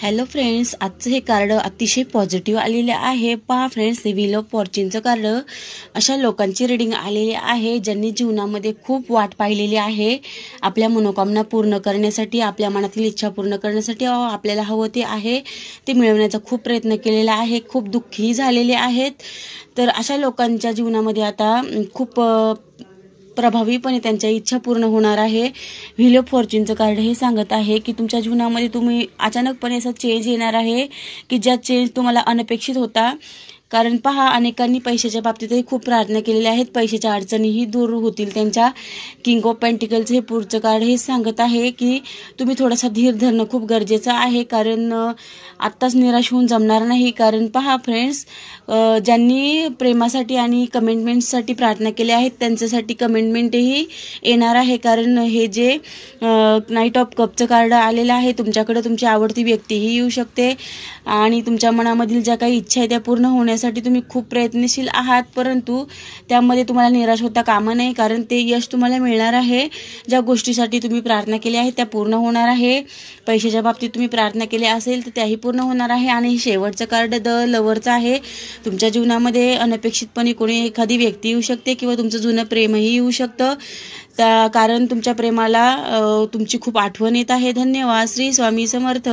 Hello friends, आजचं हे card अतिशय पॉझिटिव्ह आलेले आहे। पहा फ्रेंड्स, हे व्हील ऑफ फॉर्च्यूनचं कार्ड अशा लोकांची रीडिंग आलेली आहे ज्यांनी जीवनामध्ये खूप वाट पाहिलेली आहे आपल्या मनोकामना पूर्ण करण्यासाठी, आपल्या मनातील इच्छा पूर्ण करण्यासाठी। आपल्याला हवं ते आहे ते मिळवण्याचा खूप प्रयत्न केलेला आहे, खूप दुःखी झालेले आहेत। तर अशा लोकांच्या जीवनामध्ये आता खूप प्रभावीपणे त्यांच्या इच्छा पूर्ण होणार आहे। व्हील ऑफ फॉर्च्यूनचं कार्ड हे सांगत आहे की तुमच्या जीवनामध्ये तुम्ही अचानकपणे असा चेंज येणार आहे की ज्या चेंज तुम्हाला अनपेक्षित होता। कारण पहा, अनेकांनी पैशाच्या बाबतीतही खूप प्रार्थना केलेल्या आहेत, पैशाच्या अडचणीही दूर होतील त्यांच्या। किंग ऑफ पेंटिकल्स हे पुढचं कार्ड हे सांगत आहे की तुम्ही थोडासा धीर धरणं खूप गरजेचं आहे, कारण आत्ताच निराश होऊन जमणार नाही। कारण पहा फ्रेंड्स, ज्यांनी प्रेमासाठी आणि कमिटमेंटसाठी प्रार्थना केल्या आहेत त्यांच्यासाठी कमिटमेंटही येणार आहे। कारण हे जे नाईट ऑफ कपचं कार्ड आलेलं आहे, तुमच्याकडे तुमची आवडती व्यक्तीही येऊ शकते आणि तुमच्या मनामधील ज्या काही इच्छा आहे त्या पूर्ण होण्यासाठी तुम्ही खूप प्रयत्नशील आहात, परंतु त्यामध्ये तुम्हाला निराश होता कामा नये, कारण ते यश तुम्हाला मिळणार आहे। ज्या गोष्टीसाठी तुम्ही प्रार्थना केली आहे त्या पूर्ण होणार आहे। पैशाच्या बाबतीत तुम्ही प्रार्थना केली असेल तर त्याही पूर्ण होणार आहे। आणि शेवटचं कार्ड द लव्हरचं आहे। तुमच्या जीवनामध्ये अनपेक्षितपणे कोणी एखादी व्यक्ती येऊ शकते किंवा तुमचं जुनं प्रेमही येऊ शकतं, कारण तुमच्या प्रेमाला तुमची खूप आठवण येत आहे। धन्यवाद। श्री स्वामी समर्थ।